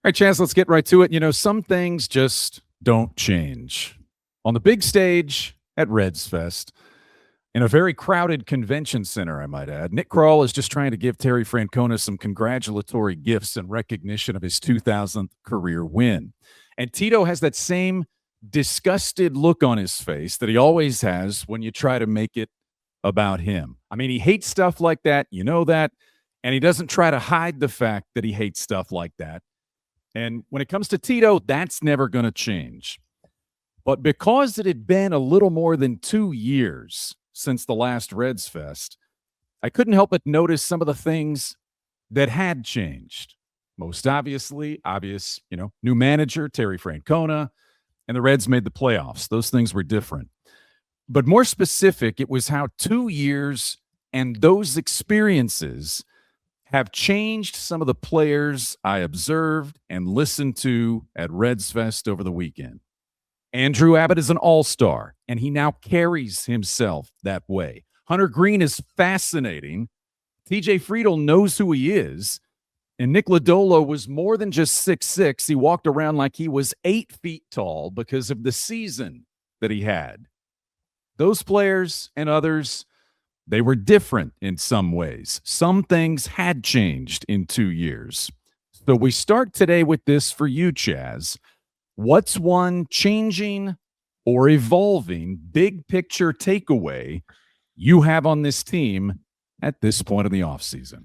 All right, Chaz, let's get right to it. Some things just don't change. On the big stage at Redsfest, in a very crowded convention center, I might add, Nick Kroll is just trying to give Terry Francona some congratulatory gifts in recognition of his 2000th career win. And Tito has that same disgusted look on his face that he always has when you try to make it about him. I mean, he hates stuff like that. You know that. And he doesn't try to hide the fact that he hates stuff like that. And when it comes to Tito, that's never going to change. But because it had been a little more than 2 years since the last Reds Fest, I couldn't help but notice some of the things that had changed. Most obvious, new manager, Terry Francona, and the Reds made the playoffs. Those things were different. But more specific, it was how 2 years and those experiences have changed some of the players I observed and listened to at Reds Fest over the weekend. Andrew Abbott is an all-star, and he now carries himself that way. Hunter Green is fascinating. TJ Friedel knows who he is. And Nick Lodolo was more than just 6'6". He walked around like he was 8 feet tall because of the season that he had. Those players and others, they were different in some ways. Some things had changed in 2 years. So we start today with this for you, Chaz. What's one changing or evolving big picture takeaway you have on this team at this point of the offseason?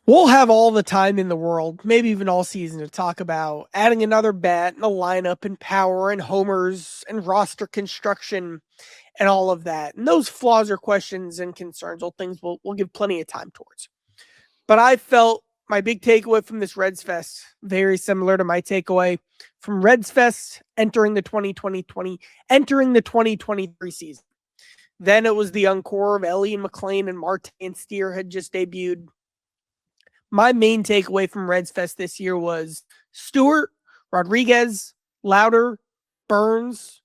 We'll have all the time in the world, maybe even all season, to talk about adding another bat in the lineup and power and homers and roster construction and all of that. And those flaws or questions and concerns or things we'll give plenty of time towards. But I felt my big takeaway from this Reds Fest, very similar to my takeaway from Reds Fest entering the 2023 season. Then it was the encore of Ellie and McLean and Marte and Steer had just debuted. My main takeaway from Reds Fest this year was Stewart, Rodriguez, Lowder, Burns,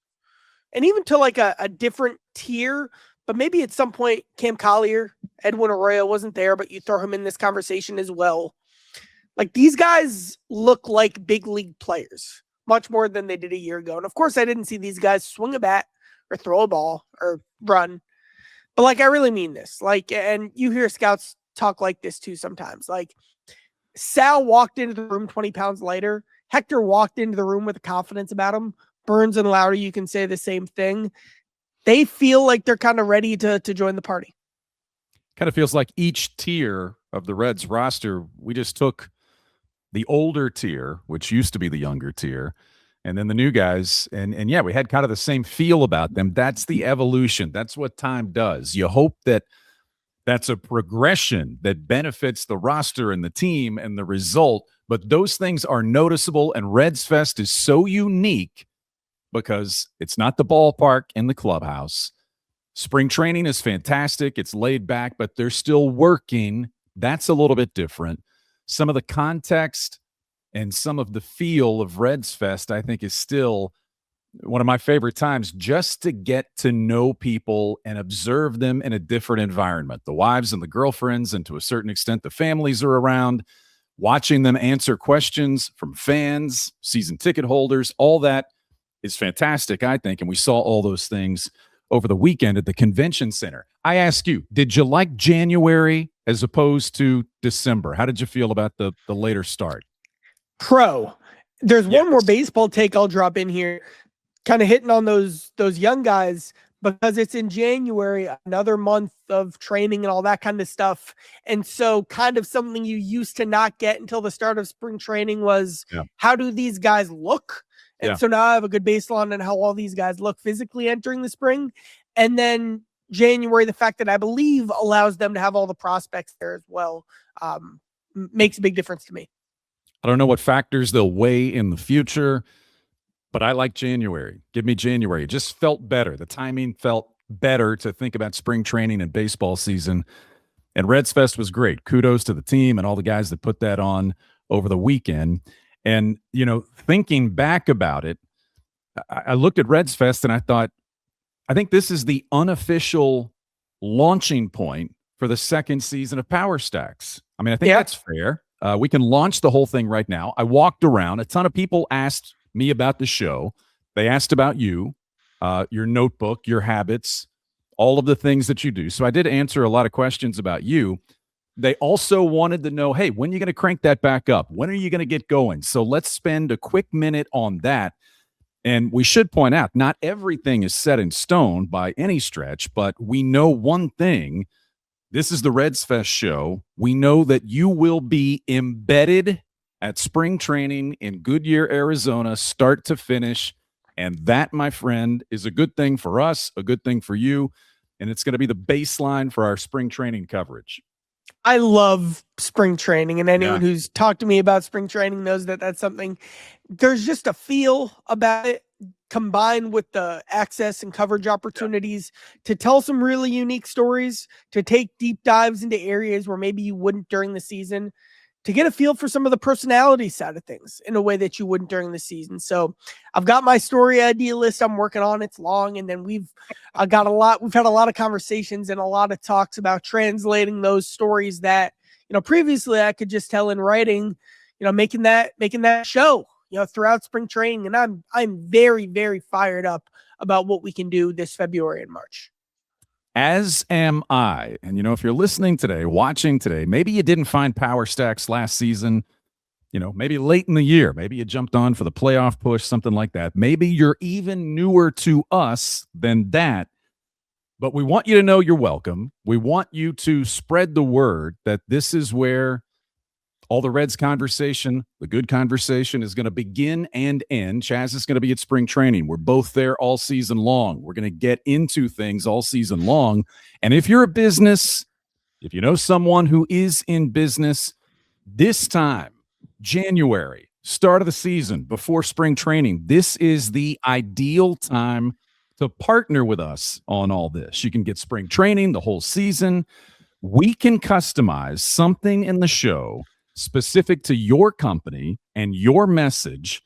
and even to like a different tier, but maybe at some point Cam Collier, Edwin Arroyo wasn't there, but you throw him in this conversation as well. Like, these guys look like big league players, much more than they did a year ago. And of course I didn't see these guys swing a bat or throw a ball or run, but like, I really mean this. Like, and you hear scouts talk like this too sometimes. Like, Sal walked into the room 20 pounds lighter. Hector walked into the room with a confidence about him. Burns and Lowder, you can say the same thing. They feel like they're kind of ready to join the party. Kind of feels like each tier of the Reds roster, we just took the older tier, which used to be the younger tier, and then the new guys. And yeah, we had kind of the same feel about them. That's the evolution. That's what time does. You hope that that's a progression that benefits the roster and the team and the result. But those things are noticeable, and Reds Fest is so unique because it's not the ballpark in the clubhouse. Spring training is fantastic. It's laid back, but they're still working. That's a little bit different. Some of the context and some of the feel of Reds Fest, I think, is still one of my favorite times, just to get to know people and observe them in a different environment. The wives and the girlfriends, and to a certain extent, the families are around, watching them answer questions from fans, season ticket holders. All that is fantastic, I think. And we saw all those things over the weekend at the convention center. I ask you, did you like January as opposed to December? How did you feel about the later start? Pro. There's one more baseball take I'll drop in here, kind of hitting on those young guys, because it's in January, another month of training and all that kind of stuff. And so kind of something you used to not get until the start of spring training was, how do these guys look? And so now I have a good baseline on how all these guys look physically entering the spring. And then January, the fact that I believe allows them to have all the prospects there as well, makes a big difference to me. I don't know what factors they'll weigh in the future, but I like January. Give me January. It just felt better. The timing felt better to think about spring training and baseball season. And Reds Fest was great. Kudos to the team and all the guys that put that on over the weekend. And, thinking back about it, I looked at Reds Fest and I thought, I think this is the unofficial launching point for the second season of Power Stacks. I mean, I think that's fair. We can launch the whole thing right now. I walked around. A ton of people asked me about the show. They asked about you, your notebook, your habits, all of the things that you do. So I did answer a lot of questions about you. They also wanted to know, hey, when are you going to crank that back up? When are you going to get going? So let's spend a quick minute on that. And we should point out, not everything is set in stone by any stretch, but we know one thing. This is the Redsfest show. We know that you will be embedded at spring training in Goodyear, Arizona, start to finish. And that, my friend, is a good thing for us, a good thing for you. And it's going to be the baseline for our spring training coverage. I love spring training, and anyone who's talked to me about spring training knows that that's something. There's just a feel about it, combined with the access and coverage opportunities to tell some really unique stories, to take deep dives into areas where maybe you wouldn't during the season, to get a feel for some of the personality side of things in a way that you wouldn't during the season. So I've got my story idea list I'm working on. It's long. And then we've had a lot of conversations and a lot of talks about translating those stories that, previously I could just tell in writing, making that show, throughout spring training. And I'm very, very fired up about what we can do this February and March. As am I. And, if you're listening today, watching today, maybe you didn't find Power Stacks last season, maybe late in the year, maybe you jumped on for the playoff push, something like that. Maybe you're even newer to us than that. But we want you to know you're welcome. We want you to spread the word that this is where all the Reds conversation, the good conversation, is going to begin and end. Chaz is going to be at spring training. We're both there all season long. We're going to get into things all season long. And if you're a business, if you know someone who is in business, this time, January, start of the season, before spring training, this is the ideal time to partner with us on all this. You can get spring training the whole season. We can customize something in the show specific to your company and your message.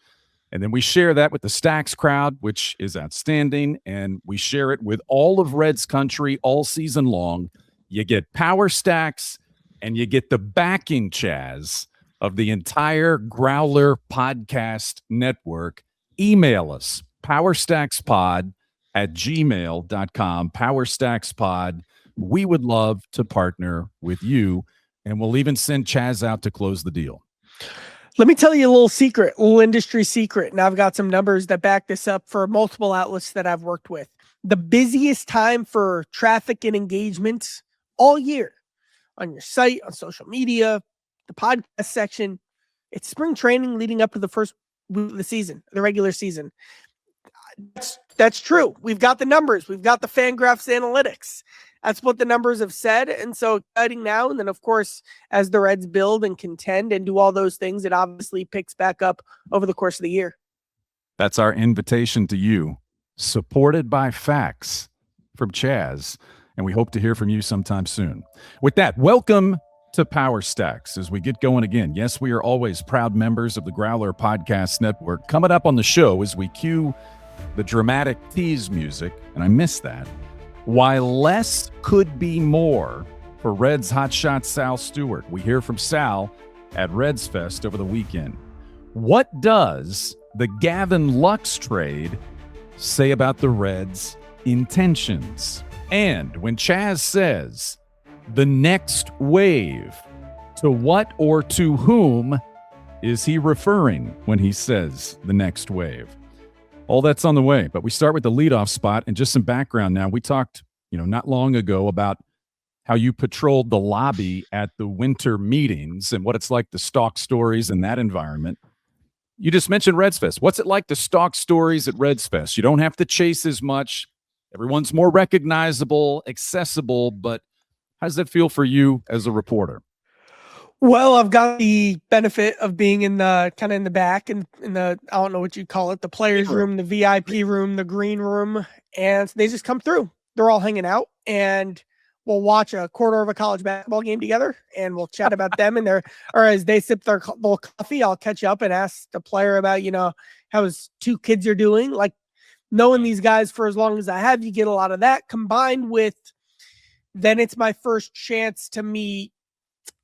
And then we share that with the Stacks crowd, which is outstanding. And we share it with all of Reds country all season long. You get Power Stacks and you get the backing, Chaz, of the entire Growler podcast network. Email us, powerstackspod@gmail.com, powerstackspod. We would love to partner with you. And we'll even send Chaz out to close the deal. Let me tell you a little industry secret. And I've got some numbers that back this up for multiple outlets that I've worked with. The busiest time for traffic and engagement all year on your site, on social media, the podcast section, it's spring training leading up to the first week of the season, the regular season. That's true. We've got the numbers. We've got the Fangraphs analytics. That's what the numbers have said. And so exciting now. And then, of course, as the Reds build and contend and do all those things, it obviously picks back up over the course of the year. That's our invitation to you, supported by facts from Chaz. And we hope to hear from you sometime soon. With that, welcome to Power Stacks as we get going again. Yes, we are always proud members of the Growler Podcast Network. Coming up on the show as we cue the dramatic tease music, and I miss that. Why less could be more for Reds hotshot Sal Stewart. We hear from Sal at Redsfest over the weekend. What does the Gavin Lux trade say about the Reds' intentions? And when Chaz says the next wave, to what or to whom is he referring when he says the next wave? All that's on the way, but we start with the leadoff spot and just some background now. We talked, not long ago about how you patrolled the lobby at the winter meetings and what it's like to stalk stories in that environment. You just mentioned Redsfest. What's it like to stalk stories at Redsfest? You don't have to chase as much. Everyone's more recognizable, accessible, but how does that feel for you as a reporter? Well, I've got the benefit of being in the kind of in the back and in the, I don't know what you call it, the players room, the VIP room, the green room. And they just come through. They're all hanging out and we'll watch a quarter of a college basketball game together and we'll chat about them and or as they sip their little coffee, I'll catch up and ask the player about, how his two kids are doing. Like knowing these guys for as long as I have, you get a lot of that combined with then it's my first chance to meet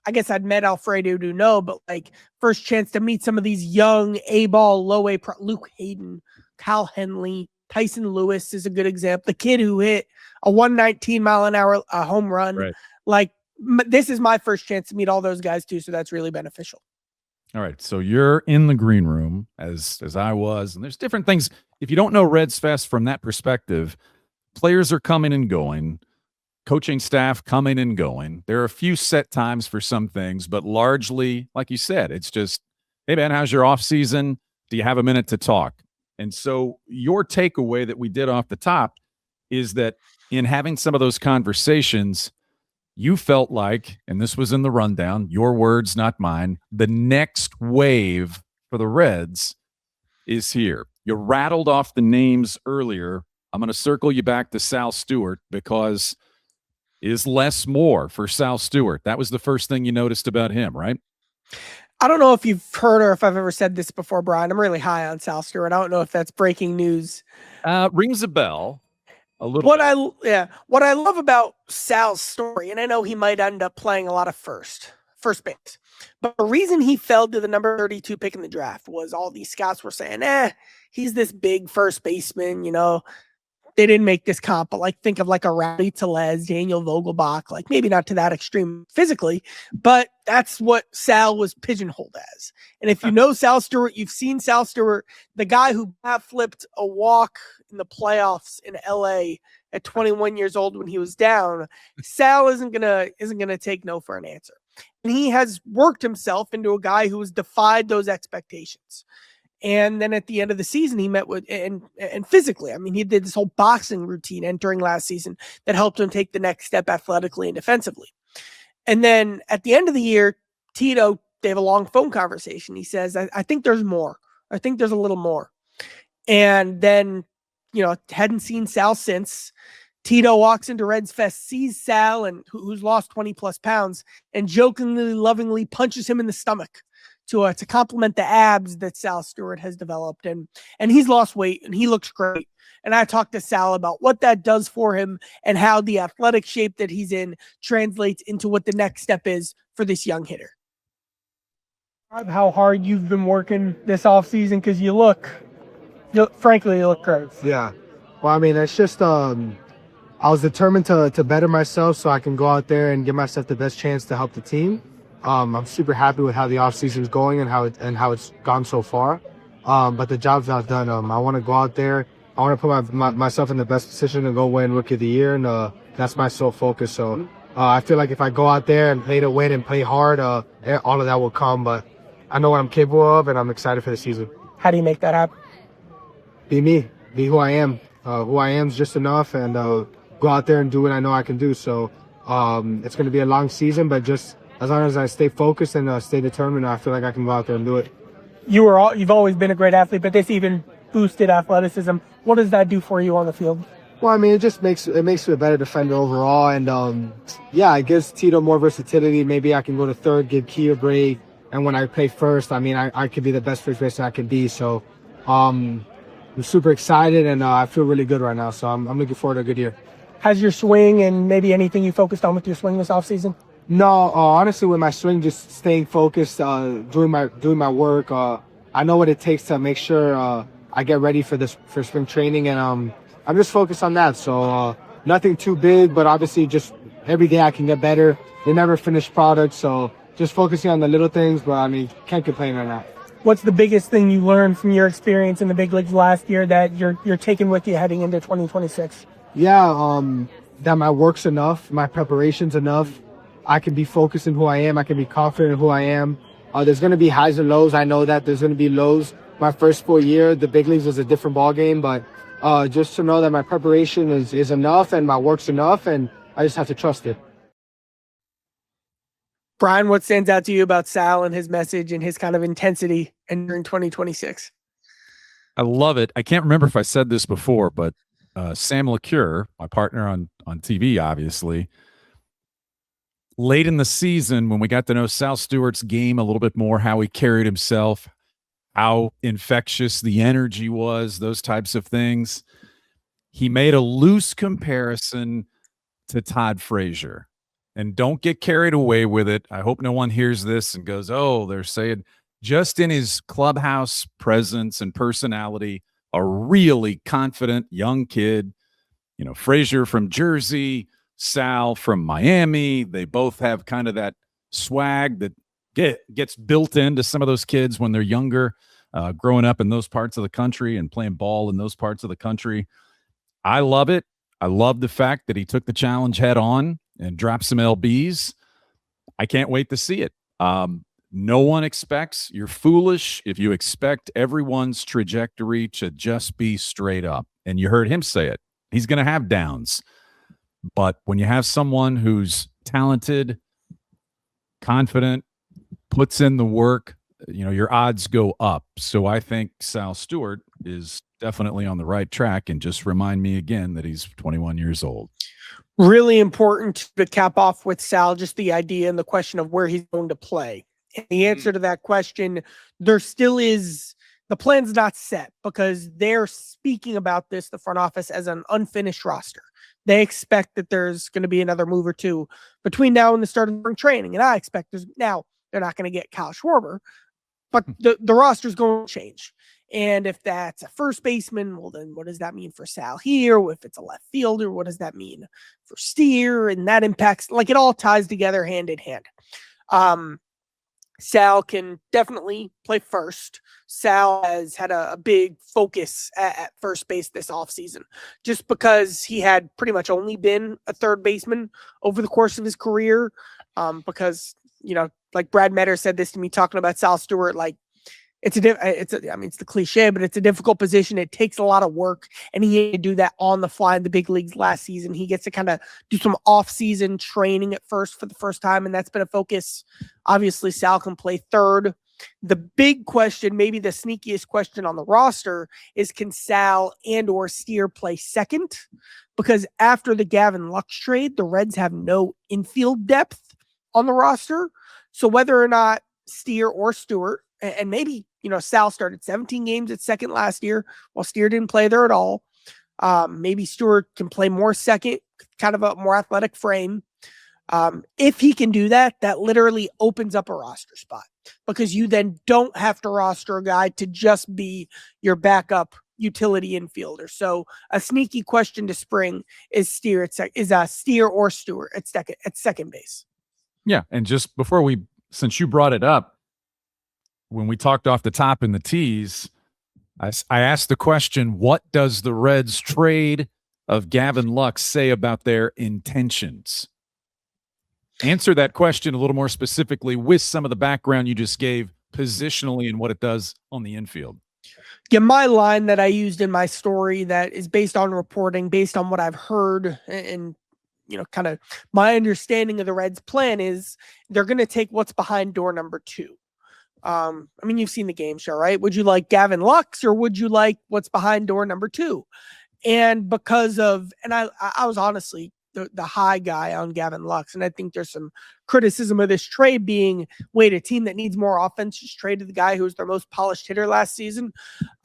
I guess I'd met Alfredo Duno, but like first chance to meet some of these young A-ball, low A, Luke Hayden, Kyle Henley, Tyson Lewis is a good example. The kid who hit a 119 mile an hour home run. Right. Like this is my first chance to meet all those guys too. So that's really beneficial. All right. So you're in the green room as I was, and there's different things. If you don't know Redsfest from that perspective, players are coming and going, coaching staff coming and going. There are a few set times for some things, but largely, like you said, it's just, hey man, how's your off season? Do you have a minute to talk? And so your takeaway that we did off the top is that in having some of those conversations, you felt like, and this was in the rundown, your words, not mine, the next wave for the Reds is here. You rattled off the names earlier. I'm going to circle you back to Sal Stewart because is less more for Sal Stewart. That was the first thing you noticed about him, right? I don't know if you've heard or if I've ever said this before, Brian. I'm really high on Sal Stewart. I don't know if that's breaking news. Rings a bell. A little. What I love about Sal's story, and I know he might end up playing a lot of first base, but the reason he fell to the number 32 pick in the draft was all these scouts were saying, he's this big first baseman, you know. They didn't make this comp, but like think of like a Rowdy Tellez, Daniel Vogelbach, like maybe not to that extreme physically, but that's what Sal was pigeonholed as. And if you know Sal Stewart, you've seen Sal Stewart, the guy who flipped a walk in the playoffs in LA at 21 years old when he was down. Sal isn't gonna take no for an answer. And he has worked himself into a guy who has defied those expectations. And then at the end of the season, he met with, and physically, I mean, he did this whole boxing routine entering last season that helped him take the next step athletically and defensively. And then at the end of the year, Tito, they have a long phone conversation. He says, I think there's more. I think there's a little more. And then, you know, hadn't seen Sal since. Tito walks into Redsfest, sees Sal, and who's lost 20 plus pounds, and jokingly, lovingly punches him in the stomach to complement the abs that Sal Stewart has developed. And he's lost weight and he looks great. And I talked to Sal about what that does for him and how the athletic shape that he's in translates into what the next step is for this young hitter. How hard you've been working this offseason, because frankly, you look great. Yeah. Well, I mean, it's just I was determined to better myself so I can go out there and give myself the best chance to help the team. I'm super happy with how the offseason is going and how it's gone so far. But the job's not done. I want to go out there. I want to put myself in the best position to go win Rookie of the Year, and that's my sole focus. So I feel like if I go out there and play to win and play hard, all of that will come. But I know what I'm capable of, and I'm excited for the season. How do you make that happen? Be me. Be who I am. Who I am is just enough, and go out there and do what I know I can do. So it's going to be a long season, but just as long as I stay focused and stay determined, I feel like I can go out there and do it. You've always been a great athlete, but this even boosted athleticism. What does that do for you on the field? Well, I mean, it makes me a better defender overall, and it gives Tito more versatility. Maybe I can go to third, give Key a break, and when I play first, I mean, I could be the best first baseman I could be. So I'm super excited, and I feel really good right now. So I'm looking forward to a good year. Has your swing and maybe anything you focused on with your swing this offseason? No, honestly, with my swing, just staying focused, doing my work. I know what it takes to make sure I get ready for spring training, and I'm just focused on that. So nothing too big, but obviously just every day I can get better. They never finished product, so just focusing on the little things. But I mean, can't complain right now. What's the biggest thing you learned from your experience in the big leagues last year that you're taking with you heading into 2026? Yeah, that my work's enough, my preparation's enough. I can be focused in who I am. I can be confident in who I am. There's going to be highs and lows. I know that there's going to be lows. My first full year, the big leagues was a different ball game, but just to know that my preparation is enough and my work's enough, and I just have to trust it. Brian, what stands out to you about Sal and his message and his kind of intensity during 2026? I love it. I can't remember if I said this before, but Sam LeCure, my partner on TV, obviously, late in the season when we got to know Sal Stewart's game a little bit more, how he carried himself, how infectious the energy was, those types of things, he made a loose comparison to Todd Frazier. and don't get carried away with it. I hope no one hears this and goes, oh, they're saying just in his clubhouse presence and personality, a really confident young kid. You know, Frazier from Jersey, Sal from Miami. They both have kind of that swag that gets built into some of those kids when they're younger, growing up in those parts of the country and playing ball in those parts of the country. I love it. I love the fact that he took the challenge head on and dropped some LBs. I can't wait to see it. No one expects, you're foolish if you expect everyone's trajectory to just be straight up. And you heard him say it. He's going to have downs. But when you have someone who's talented, confident, puts in the work, you know, your odds go up. So I think Sal Stewart is definitely on the right track. And just remind me again that he's 21 years old. Really important to cap off with Sal, just the idea and the question of where he's going to play. And the answer to that question, there still is, the plan's not set because they're speaking about this, the front office, as an unfinished roster. They expect that there's going to be another move or two between now and the start of spring training. And I expect now they're not going to get Kyle Schwarber, but the roster's going to change. And if that's a first baseman, well, then what does that mean for Sal here? If it's a left fielder, what does that mean for Steer? And that impacts, like, it all ties together hand in hand. Sal can definitely play first. Sal has had a big focus at first base this offseason, just because he had pretty much only been a third baseman over the course of his career. Because, you know, like Brad Metter said this to me talking about Sal Stewart, like, it's the cliche, but it's a difficult position. It takes a lot of work, and he had to do that on the fly in the big leagues last season. He gets to kind of do some off-season training at first for the first time, and that's been a focus. Obviously, Sal can play third. The big question, maybe the sneakiest question on the roster, is can Sal and or Steer play second? Because after the Gavin Lux trade, the Reds have no infield depth on the roster. So whether or not Steer or Stewart, and maybe, you know, Sal started 17 games at second last year while Steer didn't play there at all. Maybe Stewart can play more second, kind of a more athletic frame. If he can do that, that literally opens up a roster spot, because you then don't have to roster a guy to just be your backup utility infielder. So a sneaky question to spring is Steer or Stewart at second base. Yeah, and just before since you brought it up, when we talked off the top in the tease, I asked the question, what does the Reds trade of Gavin Lux say about their intentions? Answer that question a little more specifically with some of the background you just gave positionally and what it does on the infield. Yeah, my line that I used in my story that is based on reporting, based on what I've heard and you know, kind of my understanding of the Reds' plan is they're going to take what's behind door number 2. I mean, you've seen the game show, right? Would you like Gavin Lux or would you like what's behind door number 2? And because of, and I was honestly the high guy on Gavin Lux, and I think there's some criticism of this trade being, wait, a team that needs more offense just traded the guy who was their most polished hitter last season.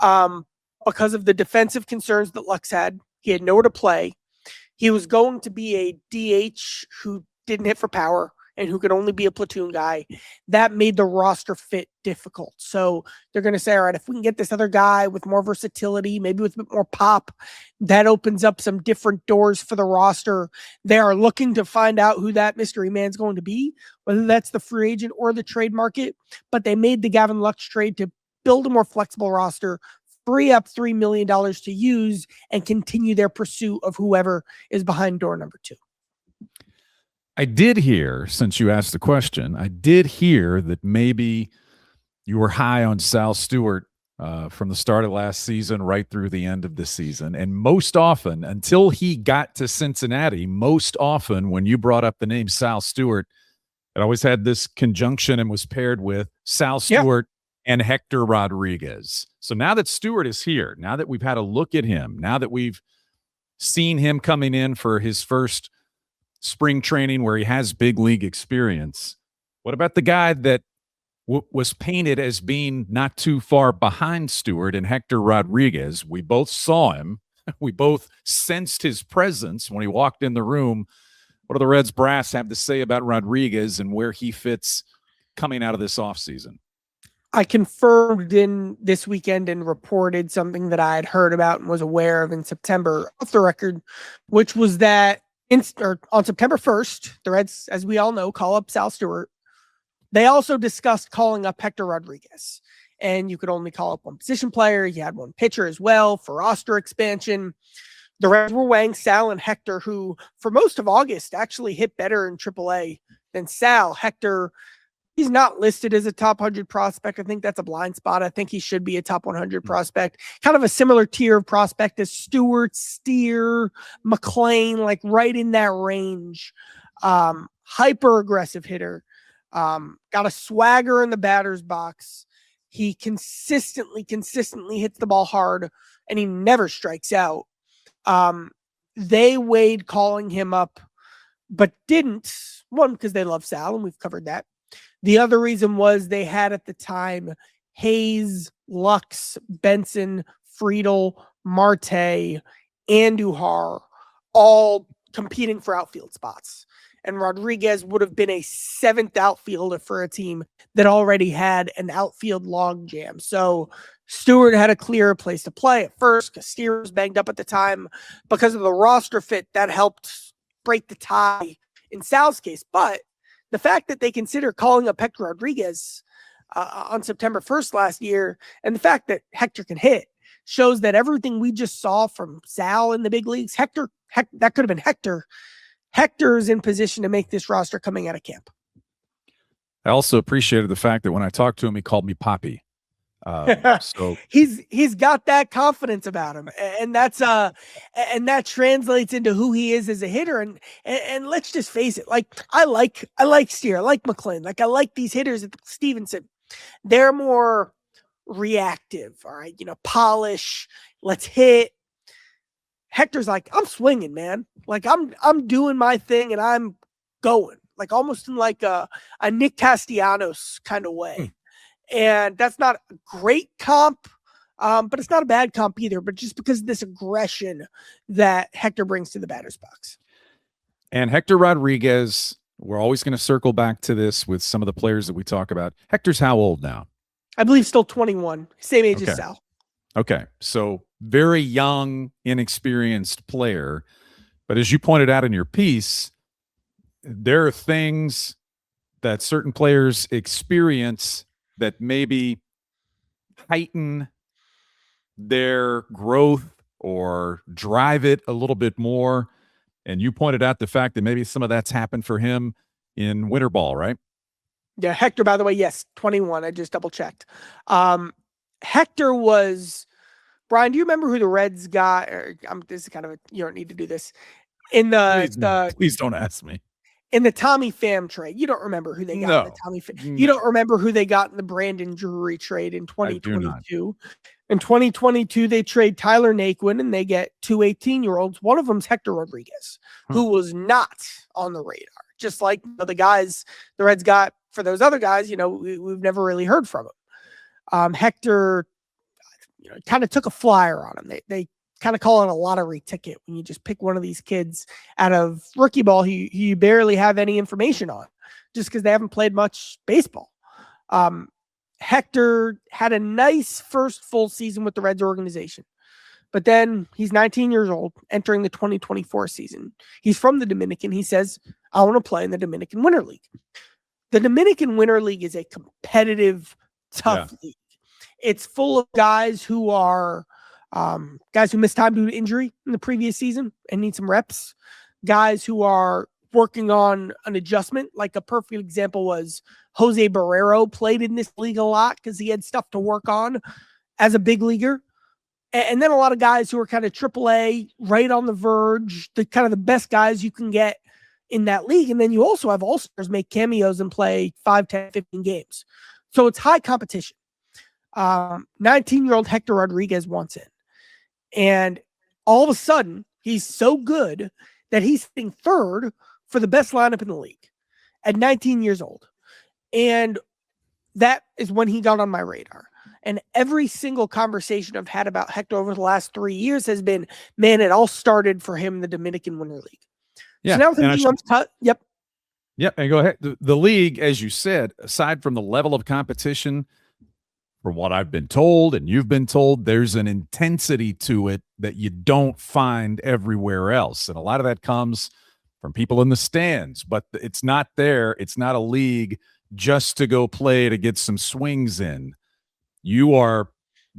Because of the defensive concerns that Lux had, he had nowhere to play. He was going to be a DH who didn't hit for power and who could only be a platoon guy. That made the roster fit difficult. So they're going to say, all right, if we can get this other guy with more versatility, maybe with a bit more pop, that opens up some different doors for the roster. They are looking to find out who that mystery man's going to be, whether that's the free agent or the trade market. But they made the Gavin Lux trade to build a more flexible roster, free up $3 million to use, and continue their pursuit of whoever is behind door number 2. I did hear, since you asked the question, I did hear that maybe you were high on Sal Stewart from the start of last season right through the end of the season. And most often, until he got to Cincinnati, most often when you brought up the name Sal Stewart, it always had this conjunction and was paired with Sal Stewart and Hector Rodriguez. So now that Stewart is here, now that we've had a look at him, now that we've seen him coming in for his first spring training where he has big league experience, what about the guy that was painted as being not too far behind Stewart and Hector Rodriguez? We both saw him. We both sensed his presence when he walked in the room What do the Reds brass have to say about Rodriguez and where he fits coming out of this offseason? I confirmed in this weekend and reported something that I had heard about and was aware of in September off the record, which was that on September 1st, the Reds, as we all know, call up Sal Stewart. They also discussed calling up Hector Rodriguez, and you could only call up one position player. You had one pitcher as well for roster expansion. The Reds were weighing Sal and Hector, who for most of August actually hit better in AAA than Sal. Hector, he's not listed as a top 100 prospect. I think that's a blind spot. I think he should be a top 100 prospect. Kind of a similar tier of prospect as Stewart, Steer, McClain, like right in that range. Hyper aggressive hitter. Got a swagger in the batter's box. He consistently hits the ball hard, and he never strikes out. They weighed calling him up, but didn't. One, because they love Sal, and we've covered that. The other reason was they had at the time Hayes, Lux, Benson, Friedel, Marte, Andujar, all competing for outfield spots. And Rodriguez would have been a 7th outfielder for a team that already had an outfield logjam. So Stewart had a clearer place to play at first because Steer was banged up at the time. Because of the roster fit, that helped break the tie in Sal's case. But the fact that they consider calling up Hector Rodriguez on September 1st last year, and the fact that Hector can hit, shows that everything we just saw from Sal in the big leagues, that could have been Hector. Hector is in position to make this roster coming out of camp. I also appreciated the fact that when I talked to him, he called me Poppy. So he's got that confidence about him, and that's and that translates into who he is as a hitter. And let's just face it, like I like Steer, I like McClain, like I like these hitters at Stevenson. They're more reactive, all right, polish, let's hit. Hector's like, I'm swinging, man. Like I'm doing my thing and I'm going, like almost in like a Nick Castellanos kind of way. And that's not a great comp, but it's not a bad comp either. But just because of this aggression that Hector brings to the batter's box. And Hector Rodriguez, we're always going to circle back to this with some of the players that we talk about. Hector's how old now? I believe still 21, same age as Sal. Okay, so very young, inexperienced player. But as you pointed out in your piece, there are things that certain players experience that maybe heighten their growth or drive it a little bit more. And you pointed out the fact that maybe some of that's happened for him in winter ball, right? Yeah, Hector, by the way, yes, 21. I just double checked. Hector was, Brian, do you remember who the Reds got? This is kind of you don't need to do this. In please don't ask me. In the Tommy Pham trade, you don't remember who they got in the Tommy Pham. You don't remember who they got in the Brandon Drury trade in 2022. In 2022, they trade Tyler Naquin and they get 2 18-year-olds. One of them's Hector Rodriguez, who was not on the radar. Just like the guys the Reds got for those other guys, we've never really heard from him. Hector, kind of took a flyer on him. They kind of call it a lottery ticket when you just pick one of these kids out of rookie ball who you barely have any information on just because they haven't played much baseball. Hector had a nice first full season with the Reds organization, but then he's 19 years old entering the 2024 season. He's from the Dominican. He says, I want to play in the Dominican Winter League. The Dominican Winter League is a competitive, tough league. It's full of guys who are guys who missed time due to injury in the previous season and need some reps. Guys who are working on an adjustment. Like a perfect example was Jose Barrero played in this league a lot because he had stuff to work on as a big leaguer. And then a lot of guys who are kind of AAA, right on the verge, the kind of the best guys you can get in that league. And then you also have all-stars make cameos and play 5, 10, 15 games. So it's high competition. 19-year-old Hector Rodriguez wants in. And all of a sudden, he's so good that he's sitting third for the best lineup in the league at 19 years old. And that is when he got on my radar. And every single conversation I've had about Hector over the last 3 years has been, man, it all started for him in the Dominican Winter League. Yeah. So now and I thinking should- of cut. Yep. Yep, and go ahead. The league, as you said, aside from the level of competition, from what I've been told and you've been told, there's an intensity to it that you don't find everywhere else. And a lot of that comes from people in the stands, but it's not there. It's not a league just to go play to get some swings in. You are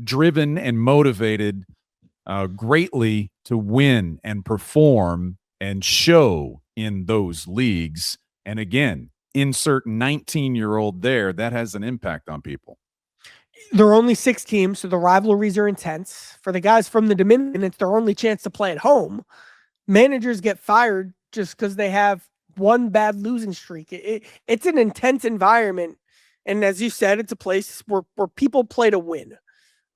driven and motivated greatly to win and perform and show in those leagues. And again, insert 19-year-old there, that has an impact on people. There are only 6 teams, so the rivalries are intense. For the guys from the Dominican, it's their only chance to play at home. Managers get fired just because they have one bad losing streak. It's an intense environment. And as you said, it's a place where people play to win.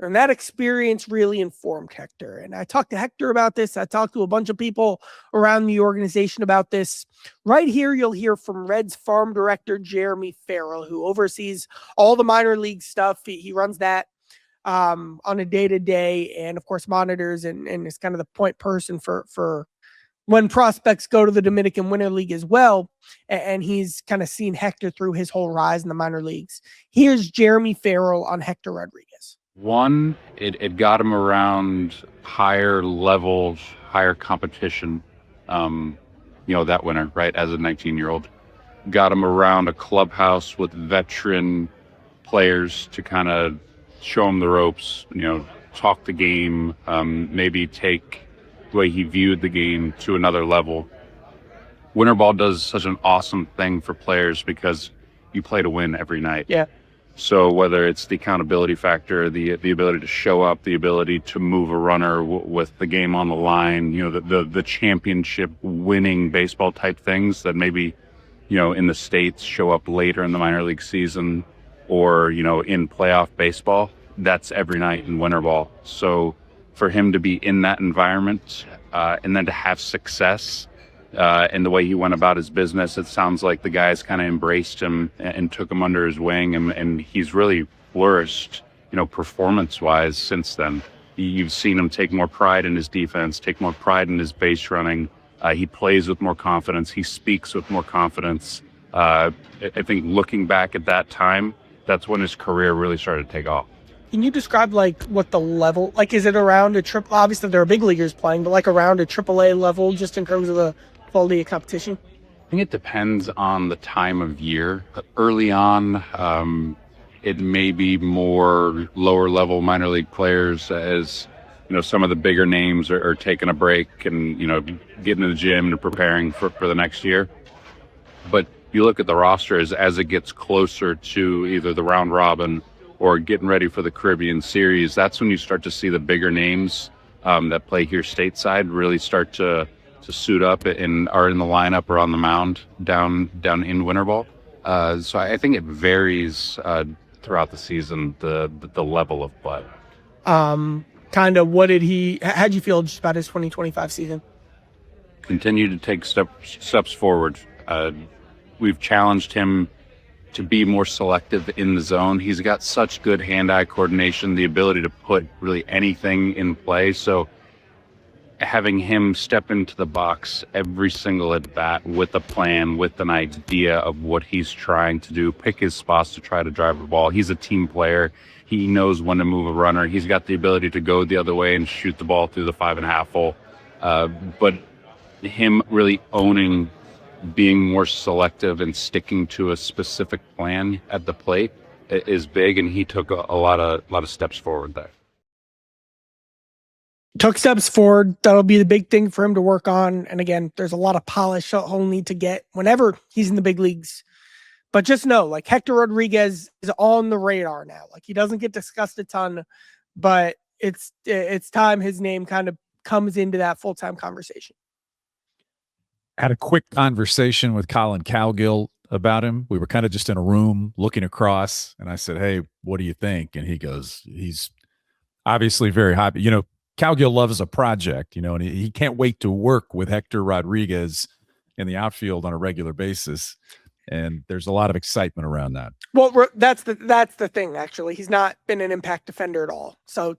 And that experience really informed Hector. And I talked to Hector about this. I talked to a bunch of people around the organization about this. Right here, you'll hear from Reds farm director Jeremy Farrell, who oversees all the minor league stuff. He runs that on a day-to-day and, of course, monitors and is kind of the point person for when prospects go to the Dominican Winter League as well. And he's kind of seen Hector through his whole rise in the minor leagues. Here's Jeremy Farrell on Hector Rodriguez. One, it got him around higher levels, higher competition, that winter, right, as a 19-year-old. Got him around a clubhouse with veteran players to kind of show him the ropes, talk the game, maybe take the way he viewed the game to another level. Winter ball does such an awesome thing for players because you play to win every night. Yeah. So whether it's the accountability factor, the ability to show up, the ability to move a runner with the game on the line, the championship winning baseball type things that maybe, in the States show up later in the minor league season or, in playoff baseball, that's every night in winter ball. So for him to be in that environment and then to have success and the way he went about his business, it sounds like the guys kind of embraced him and took him under his wing, and he's really flourished, performance-wise since then. You've seen him take more pride in his defense, take more pride in his base running. He plays with more confidence. He speaks with more confidence. I think looking back at that time, that's when his career really started to take off. Can you describe what the level, is it around a triple? Obviously there are big leaguers playing, but around a AAA level, just in terms of the quality of competition? I think it depends on the time of year. Early on, it may be more lower level minor league players as, some of the bigger names are taking a break and, getting to the gym and preparing for the next year. But you look at the roster as it gets closer to either the round robin or getting ready for the Caribbean Series, that's when you start to see the bigger names that play here stateside really start to suit up and are in the lineup or on the mound down in winter ball. So I think it varies throughout the season, the level of play. Kind of how'd you feel just about his 2025 season? Continue to take steps forward. We've challenged him to be more selective in the zone. He's got such good hand-eye coordination, the ability to put really anything in play. So having him step into the box every single at bat with a plan, with an idea of what he's trying to do, pick his spots to try to drive the ball. He's a team player. He knows when to move a runner. He's got the ability to go the other way and shoot the ball through the 5.5 hole. But him really owning being more selective and sticking to a specific plan at the plate is big, and he took a lot of steps forward there. Took steps forward. That'll be the big thing for him to work on. And again, there's a lot of polish he'll need to get whenever he's in the big leagues. But just know, Hector Rodriguez is on the radar now. He doesn't get discussed a ton, but it's time his name kind of comes into that full-time conversation. Had a quick conversation with Colin Cowgill about him. We were kind of just in a room looking across, and I said, "Hey, what do you think?" And he goes, "He's obviously very happy. Cowgill loves a project, and he can't wait to work with Hector Rodriguez in the outfield on a regular basis." And there's a lot of excitement around that. Well, that's the thing. Actually, he's not been an impact defender at all. So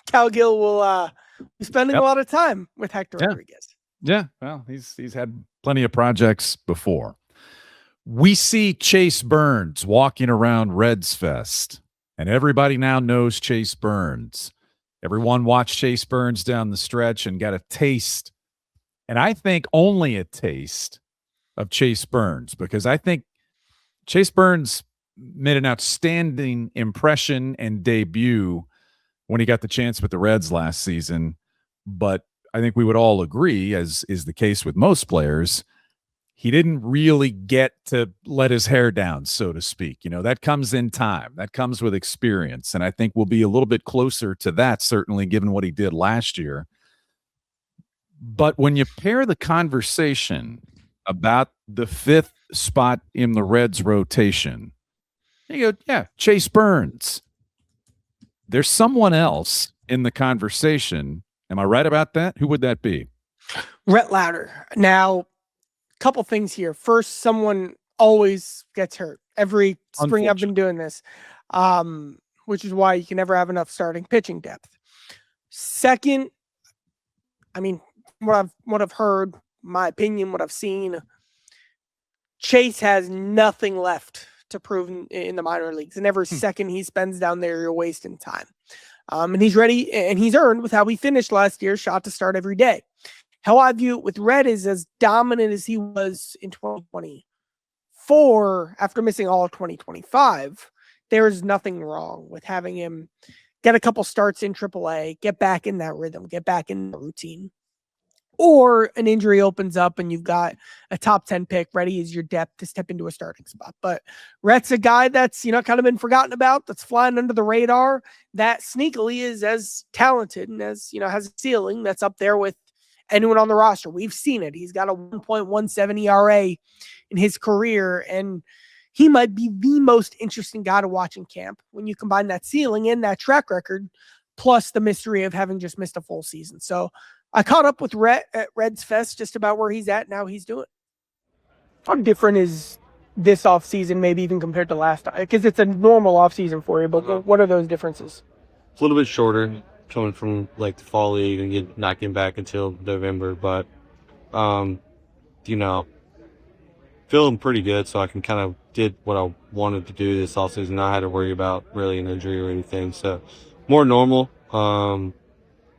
Cowgill will be spending a lot of time with Hector Rodriguez. Yeah, well, he's had plenty of projects before. We see Chase Burns walking around Redsfest, and everybody now knows Chase Burns. Everyone watched Chase Burns down the stretch and got a taste, and I think only a taste, of Chase Burns, because I think Chase Burns made an outstanding impression and debut when he got the chance with the Reds last season. But I think we would all agree, as is the case with most players, he didn't really get to let his hair down, so to speak. You know, that comes in time. That comes with experience. And I think we'll be a little bit closer to that, certainly, given what he did last year. But when you pair the conversation about the 5th spot in the Reds rotation, you go, yeah, Chase Burns. There's someone else in the conversation. Am I right about that? Who would that be? Rhett Lowder. Now, couple things here. First, someone always gets hurt. Every spring I've been doing this, which is why you can never have enough starting pitching depth. Second, I mean, what I've heard, my opinion, what I've seen, Chase has nothing left to prove in the minor leagues. And every second he spends down there, you're wasting time. And he's ready, and he's earned with how he finished last year, shot to start every day. How I view it with Rhett is as dominant as he was in 2024 after missing all of 2025. There is nothing wrong with having him get a couple starts in AAA, get back in that rhythm, get back in the routine. Or an injury opens up and you've got a top 10 pick ready as your depth to step into a starting spot. But Rhett's a guy that's, kind of been forgotten about, that's flying under the radar, that sneakily is as talented and as, has a ceiling that's up there with anyone on the roster. We've seen it. He's got a 1.17 ERA in his career, and he might be the most interesting guy to watch in camp when you combine that ceiling and that track record, plus the mystery of having just missed a full season. So I caught up with Rhett at Redsfest, just about where he's at now. He's doing. How different is this offseason, maybe even compared to last time? Because it's a normal offseason for you, but what are those differences? It's a little bit shorter, coming from like the fall league and not getting back until November, but feeling pretty good. So I can kind of did what I wanted to do this offseason. Not had to worry about really an injury or anything. So more normal.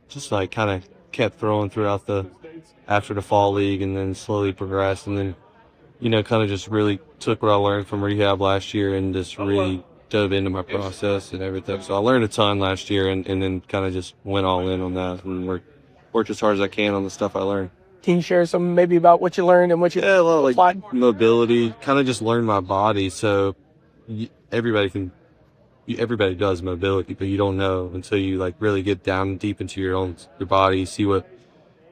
Just like kind of kept throwing throughout after the fall league, and then slowly progressed, and then kind of just really took what I learned from rehab last year and just really dove into my process and everything. So I learned a ton last year, and then kind of just went all in on that and worked as hard as I can on the stuff I learned. Can you share some maybe about what you learned and what you like mobility, kind of just learn my body. So everybody does mobility, but you don't know until you like really get down deep into your body, see what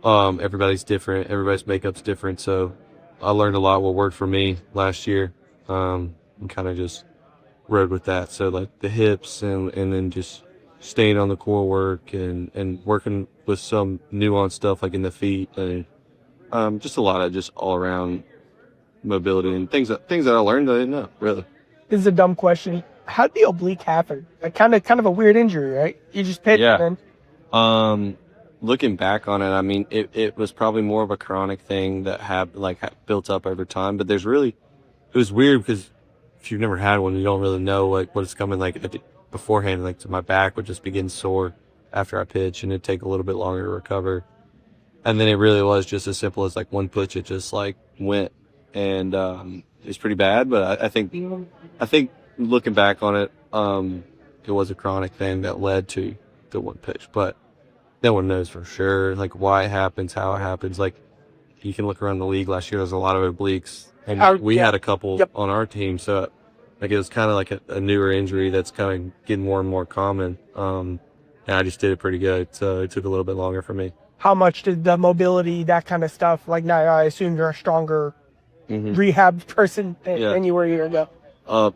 everybody's different, everybody's makeup's different. So I learned a lot what worked for me last year, and kind of just rode with that. So like the hips and then just staying on the core work and working with some nuanced stuff like in the feet, and just a lot of just all around mobility and things that I learned that I didn't know really. This is a dumb question. How did the oblique happen? Like kind of a weird injury, right? You just pitched. Yeah. Looking back on it, I mean, it was probably more of a chronic thing that had built up over time. But it was weird because if you've never had one, you don't really know what it's coming beforehand. Like my back would just begin sore after I pitch, and it'd take a little bit longer to recover. And then it really was just as simple as like one pitch, it just like went, and it was pretty bad. But I think looking back on it, it was a chronic thing that led to the one pitch, but no one knows for sure like why it happens, how it happens. Like you can look around the league last year, there's a lot of obliques, and we had a couple on our team. So like it was kind of like a newer injury that's kind of getting more and more common. And I just did it pretty good. So it took a little bit longer for me. How much did the mobility, that kind of stuff, like now I assume you're a stronger rehab person than you were a year ago.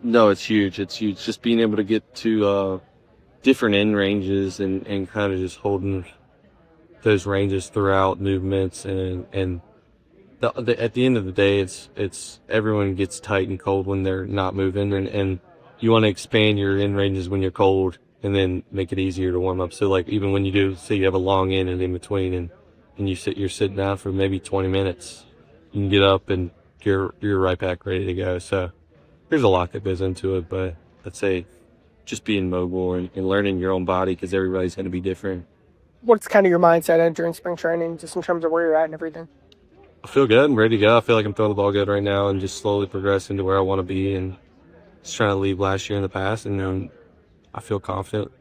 No, it's huge. It's huge. Just being able to get to different end ranges and kind of just holding those ranges throughout movements, and at the end of the day, it's everyone gets tight and cold when they're not moving, and you want to expand your end ranges when you're cold, and then make it easier to warm up. So like even when you do, say you have a long in and in between, and you're sitting down for maybe 20 minutes. can get up and you're right back ready to go. So there's a lot that goes into it, but I'd say just being mobile and learning your own body because everybody's going to be different. What's kind of your mindset entering spring training, just in terms of where you're at and everything? I feel good. I'm ready to go. I feel like I'm throwing the ball good right now and just slowly progressing to where I want to be and just trying to leave last year in the past. And I feel confident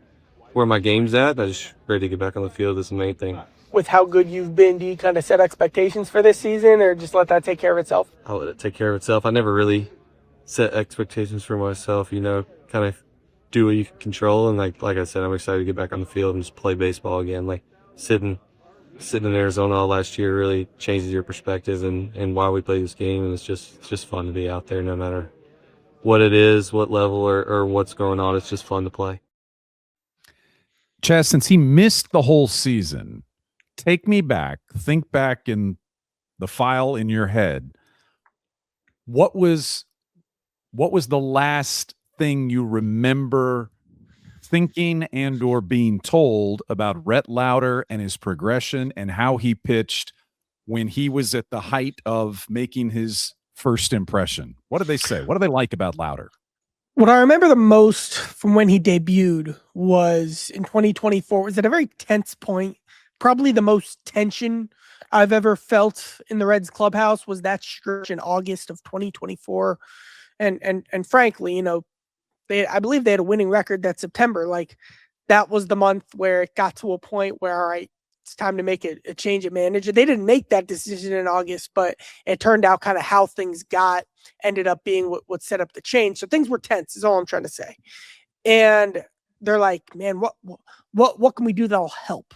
where my game's at. I just ready to get back on the field is the main thing. With how good you've been, do you kind of set expectations for this season or just let that take care of itself? I'll let it take care of itself. I never really set expectations for myself, kind of do what you can control. And like I said, I'm excited to get back on the field and just play baseball again. Like sitting in Arizona all last year really changes your perspective and why we play this game. And it's just fun to be out there no matter what it is, what level or what's going on. It's just fun to play. Chaz, since he missed the whole season, take me back, think back in the file in your head. What was the last thing you remember thinking and or being told about Rhett Lowder and his progression and how he pitched when he was at the height of making his first impression? What did they say? What do they like about Lowder? What I remember the most from when he debuted was in 2024. It was at a very tense point. Probably the most tension I've ever felt in the Reds clubhouse was that stretch in August of 2024. And frankly, I believe they had a winning record that September. Like, that was the month where it got to a point where, all right, it's time to make a change at manager. They didn't make that decision in August, but it turned out kind of how things ended up being what set up the change. So things were tense is all I'm trying to say. And they're like, man, what can we do that'll help?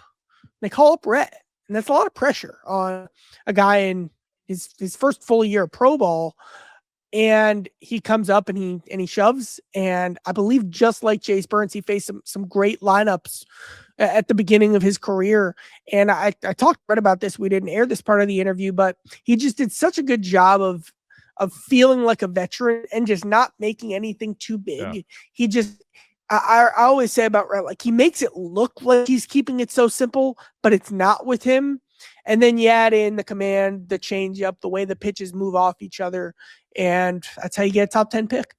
They call up Rhett, and that's a lot of pressure on a guy in his first full year of pro ball. And he comes up and he shoves. And I believe just like Chase Burns, he faced some great lineups at the beginning of his career. And I talked to Rhett about this. We didn't air this part of the interview, but he just did such a good job of feeling like a veteran and just not making anything too big. Yeah. He just, I always say about Rhett, like, he makes it look like he's keeping it so simple, but it's not with him. And then you add in the command, the change up, the way the pitches move off each other. And that's how you get a top 10 pick.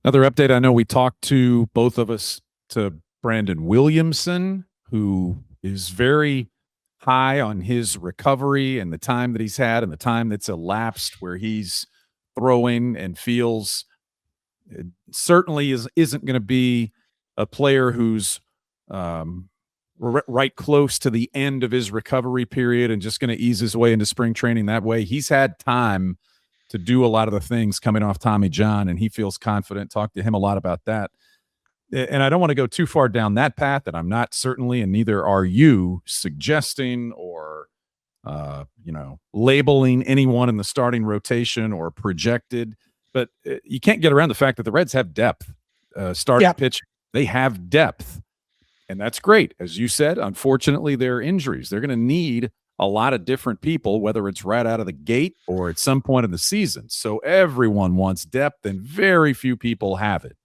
Another update. I know we talked to both of us to Brandon Williamson, who is very high on his recovery and the time that he's had and the time that's elapsed where he's throwing and feels it certainly isn't going to be a player who's right close to the end of his recovery period and just going to ease his way into spring training that way. He's had time to do a lot of the things coming off Tommy John, and he feels confident. Talk to him a lot about that. And I don't want to go too far down that path, and I'm not certainly, and neither are you, suggesting or labeling anyone in the starting rotation or projected. But you can't get around the fact that the Reds have depth. Starting pitch, they have depth. And that's great. As you said, unfortunately, there are injuries. They're going to need a lot of different people, whether it's right out of the gate or at some point in the season. So everyone wants depth, and very few people have it.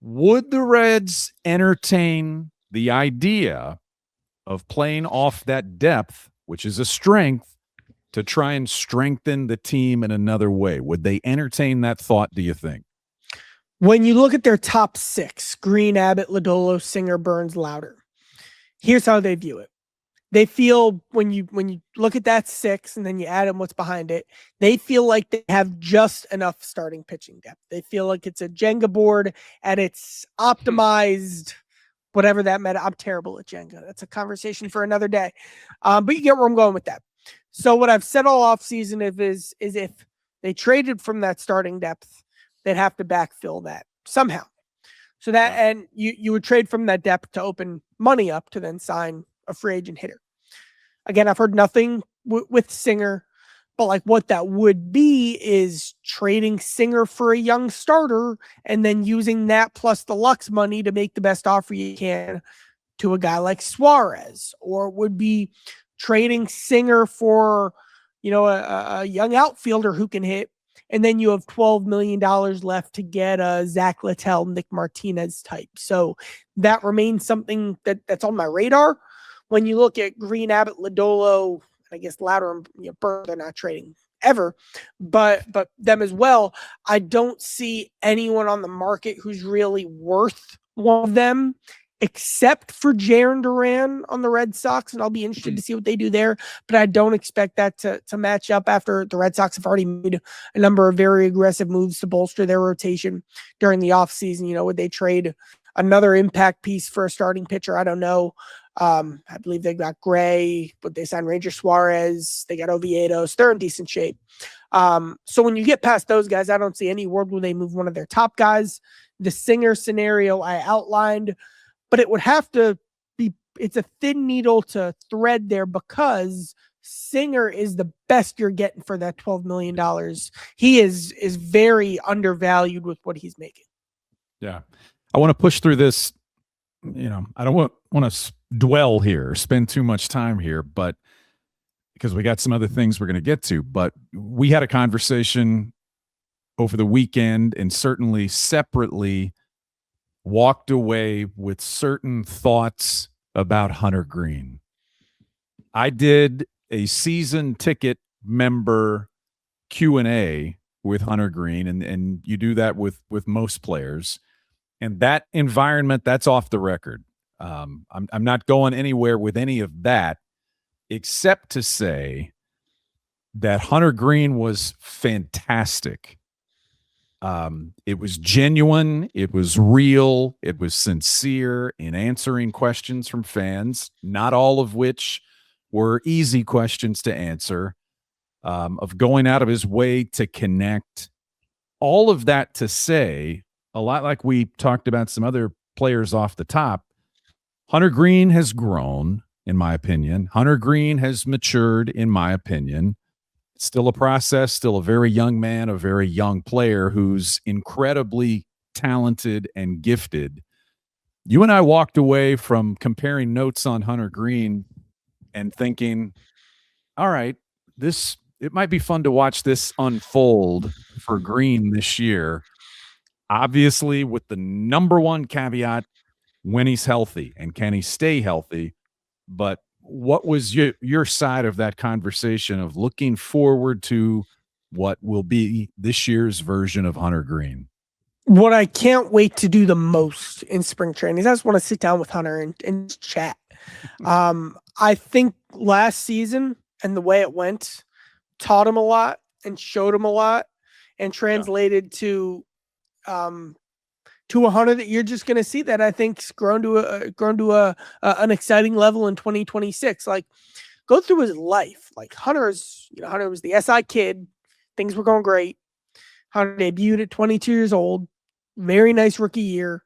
Would the Reds entertain the idea of playing off that depth, which is a strength, to try and strengthen the team in another way? Would they entertain that thought, do you think? When you look at their top six, Green, Abbott, Lodolo, Singer, Burns, Lowder, here's how they view it. They feel when you look at that six and then you add in what's behind it, they feel like they have just enough starting pitching depth. They feel like it's a Jenga board at its optimized, whatever that meant. I'm terrible at Jenga. That's a conversation for another day. But you get where I'm going with that. So what I've said all offseason is if they traded from that starting depth, they'd have to backfill that somehow. So that, and you would trade from that depth to open money up to then sign a free agent hitter. Again, I've heard nothing with Singer, but like what that would be is trading Singer for a young starter and then using that plus the Lux money to make the best offer you can to a guy like Suarez, or would be trading Singer for, a young outfielder who can hit. And then you have $12 million left to get a Zach Littell, Nick Martinez type. So that remains something that's on my radar. When you look at Green, Abbott, Lodolo, I guess Lowder and Burr, they're not trading ever, but them as well. I don't see anyone on the market who's really worth one of them, except for Jarren Duran on the Red Sox, and I'll be interested to see what they do there. But I don't expect that to match up after the Red Sox have already made a number of very aggressive moves to bolster their rotation during the offseason. Would they trade another impact piece for a starting pitcher? I don't know. I believe they got Gray, but they signed Ranger Suarez. They got Oviedo. So they're in decent shape. So when you get past those guys, I don't see any world where they move one of their top guys. The Singer scenario I outlined, but it would have to be, it's a thin needle to thread there because Singer is the best you're getting for that $12 million. He is very undervalued with what he's making. Yeah. I want to push through this. I don't want to dwell here, spend too much time here, but because we got some other things we're going to get to, but we had a conversation over the weekend and certainly separately walked away with certain thoughts about Hunter Green. I did a season ticket member Q&A with Hunter Green, and you do that with most players. And that environment, that's off the record. I'm not going anywhere with any of that, except to say that Hunter Green was fantastic. It was genuine. It was real. It was sincere in answering questions from fans, not all of which were easy questions to answer, of going out of his way to connect. All of that to say, a lot like we talked about some other players off the top, Hunter Green has grown, in my opinion. Hunter Green has matured, in my opinion. It's still a process, still a very young man, a very young player who's incredibly talented and gifted. You and I walked away from comparing notes on Hunter Green and thinking, all right, it might be fun to watch this unfold for Green this year. Obviously, with the number one caveat, when he's healthy and can he stay healthy. But what was your side of that conversation of looking forward to what will be this year's version of Hunter Green? What I can't wait to do the most in spring training is I just want to sit down with Hunter and chat. I think last season and the way it went taught him a lot and showed him a lot and translated to a Hunter that you're just going to see that I think's grown to an exciting level in 2026. Like, go through his life. Like, Hunter was the SI kid. Things were going great. Hunter debuted at 22 years old. Very nice rookie year.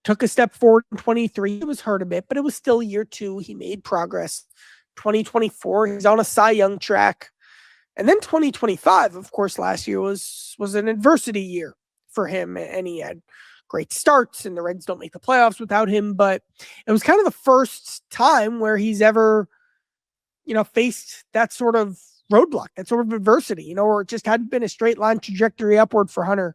Took a step forward in 23. It was hurt a bit, but it was still year 2. He made progress. 2024, he's on a Cy Young track. And then 2025, of course, last year was an adversity year for him, and he had great starts, and the Reds don't make the playoffs without him. But it was kind of the first time where he's ever, faced that sort of roadblock, that sort of adversity, or it just hadn't been a straight line trajectory upward for Hunter.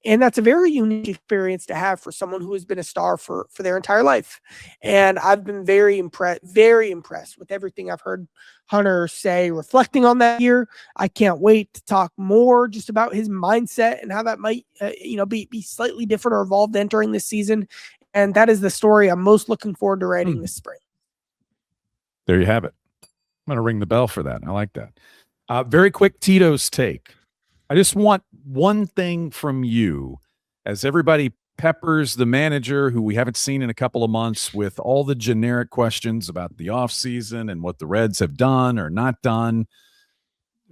And that's a very unique experience to have for someone who has been a star for their entire life. And I've been very impressed with everything I've heard Hunter say, reflecting on that year. I can't wait to talk more just about his mindset and how that might, be slightly different or evolved entering this season. And that is the story I'm most looking forward to writing this spring. There you have it. I'm going to ring the bell for that. I like that. Very quick Tito's take. I just want one thing from you as everybody peppers the manager who we haven't seen in a couple of months with all the generic questions about the offseason and what the Reds have done or not done.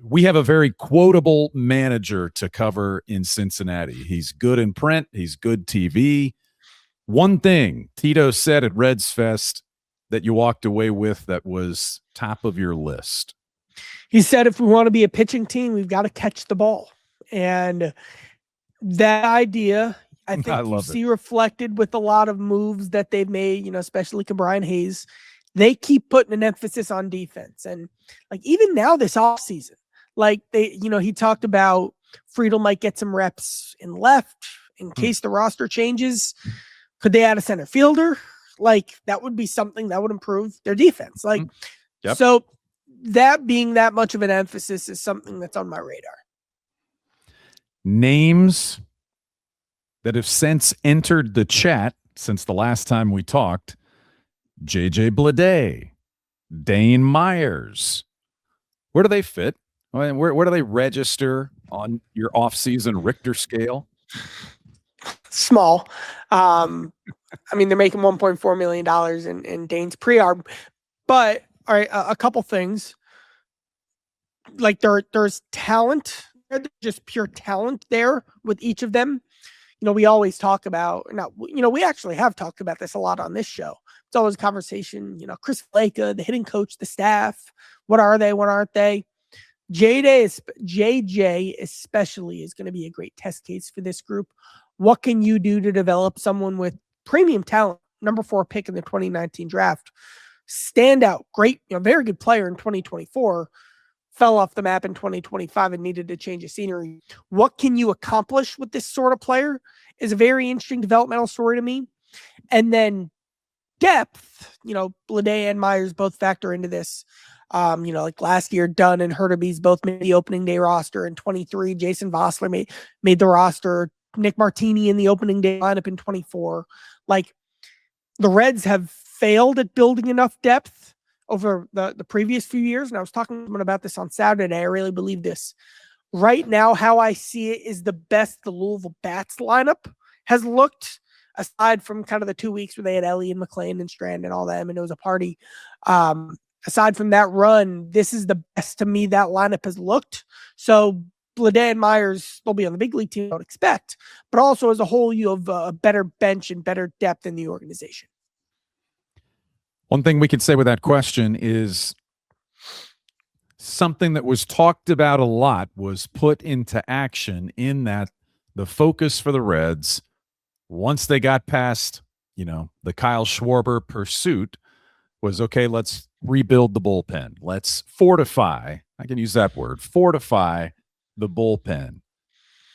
We have a very quotable manager to cover in Cincinnati. He's good in print. He's good TV. One thing Tito said at Redsfest that you walked away with that was top of your list. He said, if we want to be a pitching team, we've got to catch the ball. And that idea, I think you see reflected with a lot of moves that they've made, especially Brian Hayes. They keep putting an emphasis on defense. And like, even now this offseason, like he talked about Friedel might get some reps in left in case the roster changes. Could they add a center fielder? Like, that would be something that would improve their defense. Like, so that being that much of an emphasis is something that's on my radar. Names that have since entered the chat since the last time we talked: JJ Bleday, Dane Myers. Where do they fit? Where do they register on your offseason Richter scale? Small. I mean, they're making $1.4 million in Dane's pre-arb. But all right, a couple things. Like there's talent, just pure talent there with each of them. We always talk about, we actually have talked about this a lot on this show. It's always a conversation, Chris Flaka, the hitting coach, the staff. What are they? What aren't they? JJ especially is going to be a great test case for this group. What can you do to develop someone with premium talent? Number 4 pick in the 2019 draft. Standout, great, very good player in 2024. Fell off the map in 2025 and needed to change of scenery. What can you accomplish with this sort of player is a very interesting developmental story to me. And then depth, Bleday and Myers both factor into this. Like last year, Dunn and Hurtubise both made the opening day roster. In 23, Jason Vossler made the roster. Nick Martini in the opening day lineup in 24. Like, the Reds have failed at building enough depth over the previous few years. And I was talking to someone about this on Saturday. I really believe this. Right now, how I see it is the best the Louisville Bats lineup has looked, aside from kind of the 2 weeks where they had Ellie and McClain and Strand and all them, and it was a party. Aside from that run, this is the best to me that lineup has looked. So Bleday and Myers, they'll be on the big league team, I would expect. But also as a whole, you have a better bench and better depth in the organization. One thing we could say with that question is something that was talked about a lot was put into action, in that the focus for the Reds, once they got past, the Kyle Schwarber pursuit, was, okay, let's rebuild the bullpen. Let's fortify, I can use that word, fortify the bullpen.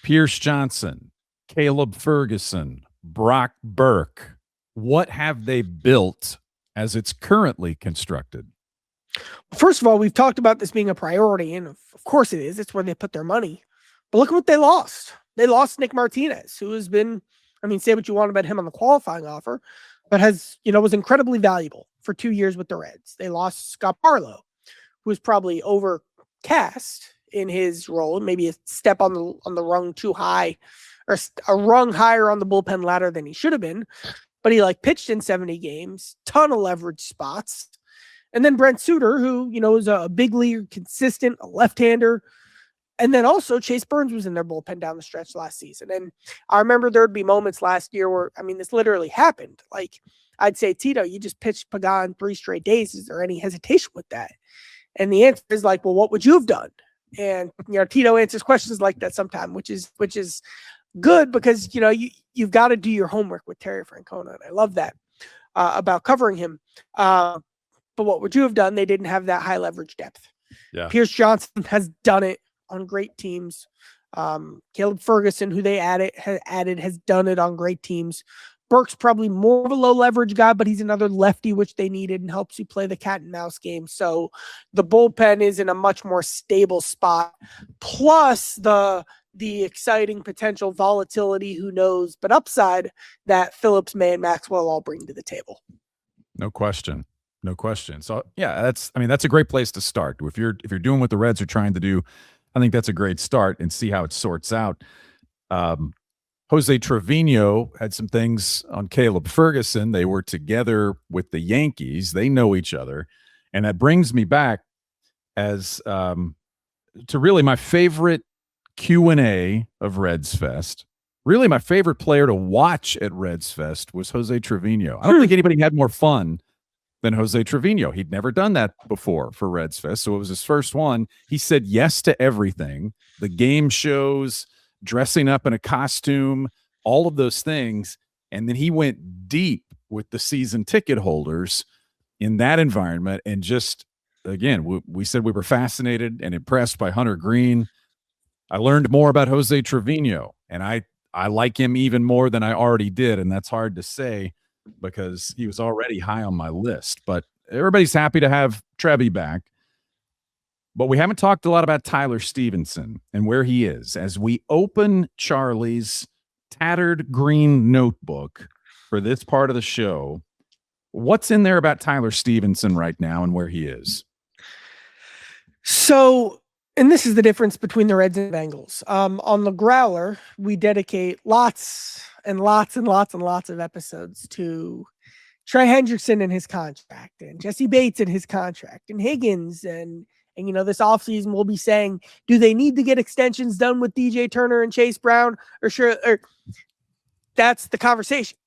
Pierce Johnson, Caleb Ferguson, Brock Burke. What have they built as it's currently constructed? First of all, we've talked about this being a priority, and of course it is. It's where they put their money. But look at what they lost. They lost Nick Martinez, who has been, say what you want about him on the qualifying offer, but was incredibly valuable for 2 years with the Reds. They lost Scott Barlow, who was probably overcast in his role, maybe a step on the rung too high, or a rung higher on the bullpen ladder than he should have been. But he pitched in 70 games, ton of leverage spots. And then Brent Suter, who, is a big league, consistent, a left-hander. And then also Chase Burns was in their bullpen down the stretch last season. And I remember there'd be moments last year where, this literally happened. Like, I'd say, Tito, you just pitched Pagan 3 straight days. Is there any hesitation with that? And the answer is well, what would you have done? And, Tito answers questions like that sometimes, which is good, because, you've got to do your homework with Terry Francona. And I love that about covering him. But what would you have done? They didn't have that high leverage depth. Yeah. Pierce Johnson has done it on great teams. Caleb Ferguson, who they has done it on great teams. Burke's probably more of a low leverage guy, but he's another lefty, which they needed, and helps you play the cat and mouse game. So the bullpen is in a much more stable spot. Plus the exciting potential volatility, who knows, but upside that Phillips, May, and Maxwell all bring to the table. No question. So yeah, that's a great place to start. If you're doing what the Reds are trying to do, I think that's a great start, and see how it sorts out. Jose Trevino had some things on Caleb Ferguson. They were together with the Yankees. They know each other. And that brings me back as to really my favorite Q&A of Redsfest. Really, my favorite player to watch at Redsfest was Jose Trevino. I don't think anybody had more fun than Jose Trevino. He'd never done that before for Redsfest, so it was his first one. He said yes to everything. The game shows, dressing up in a costume, all of those things. And then he went deep with the season ticket holders in that environment. And just, again, we said we were fascinated and impressed by Hunter Green. I learned more about Jose Trevino, and I like him even more than I already did. And that's hard to say because he was already high on my list. But everybody's happy to have Trevi back. But we haven't talked a lot about Tyler Stevenson and where he is. As we open Charlie's tattered green notebook for this part of the show, what's in there about Tyler Stevenson right now and where he is? So, and this is the difference between the Reds and Bengals. On the Growler, we dedicate lots and lots and lots and lots of episodes to Trey Hendrickson and his contract, and Jesse Bates and his contract, and Higgins, and this offseason we'll be saying, do they need to get extensions done with DJ Turner and Chase Brown? Or that's the conversation.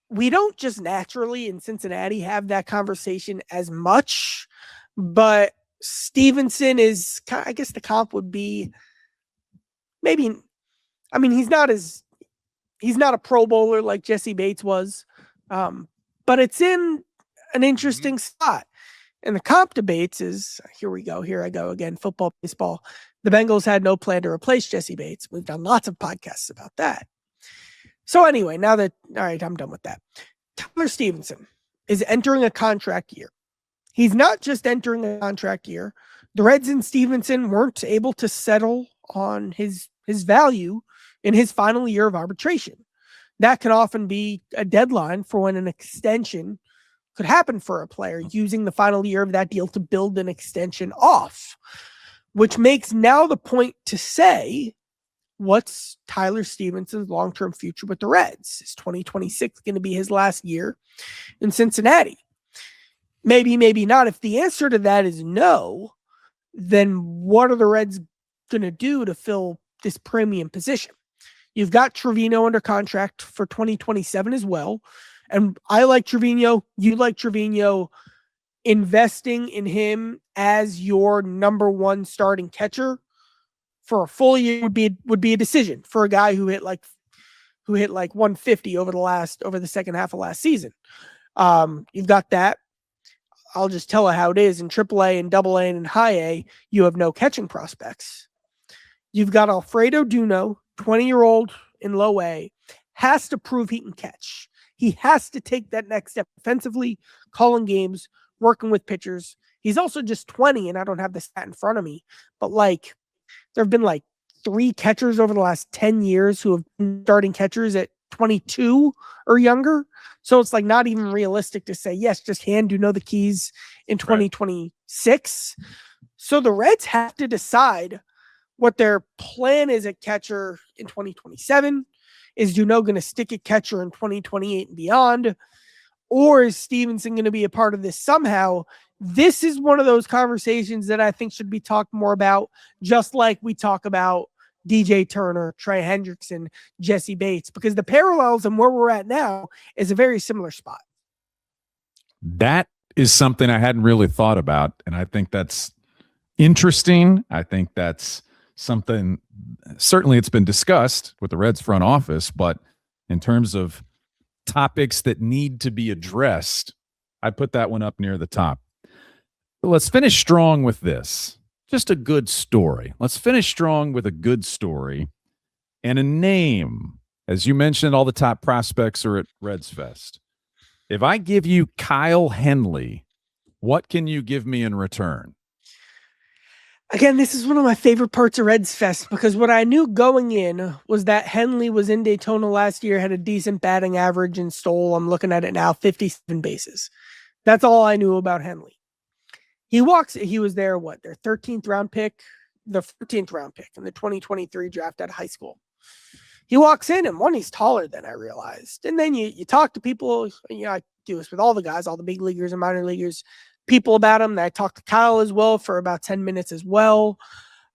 We don't just naturally in Cincinnati have that conversation as much, but Stevenson is, I guess the comp would be maybe, I mean, he's not a Pro Bowler like Jesse Bates was, but it's in an interesting spot. And the comp debates is, here I go again, football, baseball. The Bengals had no plan to replace Jesse Bates. We've done lots of podcasts about that. So anyway, all right, I'm done with that. Tyler Stevenson is entering a contract year. He's not just entering a contract year. The Reds and Stevenson weren't able to settle on his value in his final year of arbitration. That can often be a deadline for when an extension could happen for a player, using the final year of that deal to build an extension off, which makes now the point to say, what's Tyler Stevenson's long-term future with the Reds? Is 2026 going to be his last year in Cincinnati? Maybe, maybe not. If the answer to that is no, then what are the Reds going to do to fill this premium position? You've got Trevino under contract for 2027 as well. And I like Trevino. You like Trevino. Investing in him as your number one starting catcher for a full year would be a decision for a guy who hit like 150 over the second half of last season. You've got that. I'll just tell it how it is. In AAA and AA and High A, you have no catching prospects. You've got Alfredo Duno, 20-year-old in Low A, has to prove he can catch. He has to take that next step offensively, calling games, working with pitchers. He's also just 20, and I don't have the stat in front of me, but there have been 3 catchers over the last 10 years who have been starting catchers at 22 or younger. So it's not even realistic to say, yes, just hand Duno the keys in 2026. Right. So the Reds have to decide what their plan is at catcher in 2027. Is Duno going to stick at catcher in 2028 and beyond? Or is Stevenson going to be a part of this somehow? This is one of those conversations that I think should be talked more about, just like we talk about DJ Turner, Trey Hendrickson, Jesse Bates, because the parallels and where we're at now is a very similar spot. That is something I hadn't really thought about, and I think that's interesting. I think that's something, certainly it's been discussed with the Reds front office, but in terms of topics that need to be addressed, I put that one up near the top. But let's finish strong with this. Just a good story. Let's finish strong with a good story and a name. As you mentioned, all the top prospects are at Redsfest. If I give you Kyle Henley, what can you give me in return? Again, this is one of my favorite parts of Redsfest, because what I knew going in was that Henley was in Daytona last year, had a decent batting average, and stole, I'm looking at it now, 57 bases. That's all I knew about Henley. He was their 13th round pick, the 14th round pick in the 2023 draft out of high school. He walks in, and he's taller than I realized. And then you talk to people, I do this with all the guys, all the big leaguers and minor leaguers, people about him. I talked to Kyle as well for about 10 minutes as well.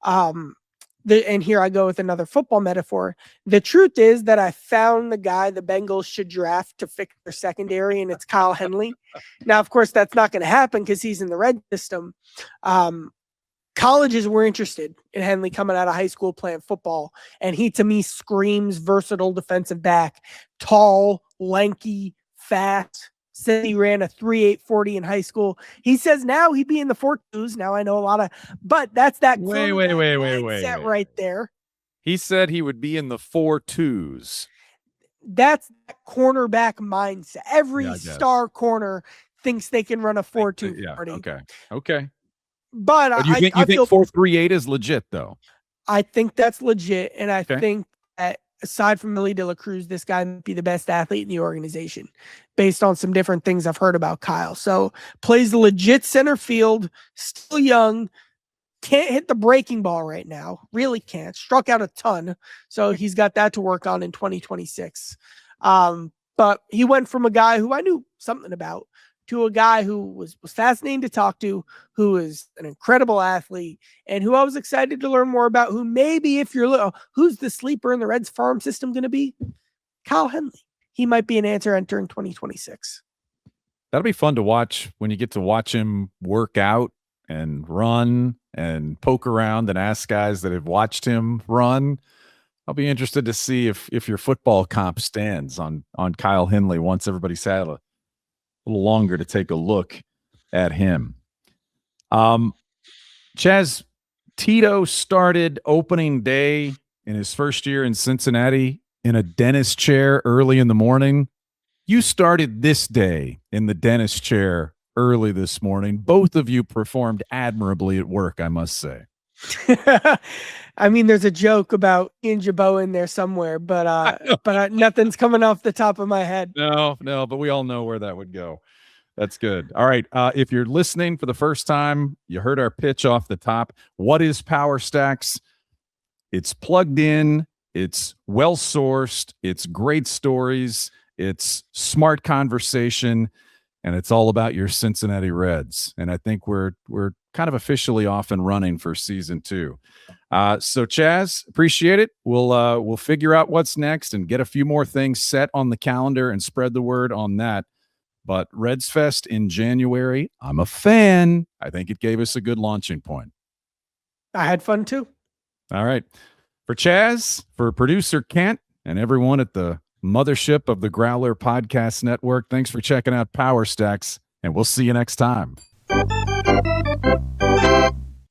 And here I go with another football metaphor. The truth is that I found the guy the Bengals should draft to fix their secondary, and it's Kyle Henley. Now, of course, that's not going to happen because he's in the Red system. Colleges were interested in Henley coming out of high school playing football, and he, to me, screams versatile defensive back, tall, lanky, fast. Said he ran a 3.8 40 in high school. He says now he'd be in the 4.2s. Now I know a lot of, but that's that wait right there. He said he would be in the 4.2s. That's that cornerback mindset. Every star corner thinks they can run a 4.2 40. Okay. But But you I think I feel 4.38 is legit though? I think that's legit, and I Okay. think that aside from Millie De La Cruz, this guy might be the best athlete in the organization, based on some different things I've heard about Kyle. So plays the legit center field, still young, can't hit the breaking ball right now, really can't. Struck out a ton, so he's got that to work on in 2026. But he went from a guy who I knew something about to a guy who was fascinating to talk to, who is an incredible athlete, and who I was excited to learn more about. Who maybe, if you're little, who's the sleeper in the Reds farm system going to be? Kyle Henley. He might be an answer entering 2026. That'll be fun to watch when you get to watch him work out and run and poke around and ask guys that have watched him run. I'll be interested to see if your football comp stands on Kyle Henley once everybody's had a little longer to take a look at him. Chaz, Tito started opening day in his first year in Cincinnati in a dentist chair early in the morning. You started this day in the dentist chair early this morning. Both of you performed admirably at work, I must say. I mean, there's a joke about Ian Jabot in there somewhere, but nothing's coming off the top of my head. No, but we all know where that would go. That's good. All right. If you're listening for the first time, you heard our pitch off the top. What is Power Stacks? It's plugged in. It's well-sourced. It's great stories. It's smart conversation. And it's all about your Cincinnati Reds. And I think we're kind of officially off and running for season 2. So Chaz, appreciate it. We'll figure out what's next and get a few more things set on the calendar and spread the word on that. But Redsfest in January, I'm a fan. I think it gave us a good launching point. I had fun too. All right. For Chaz, for producer Kent, and everyone at the mothership of the Growler Podcast Network, thanks for checking out Power Stacks, and we'll see you next time.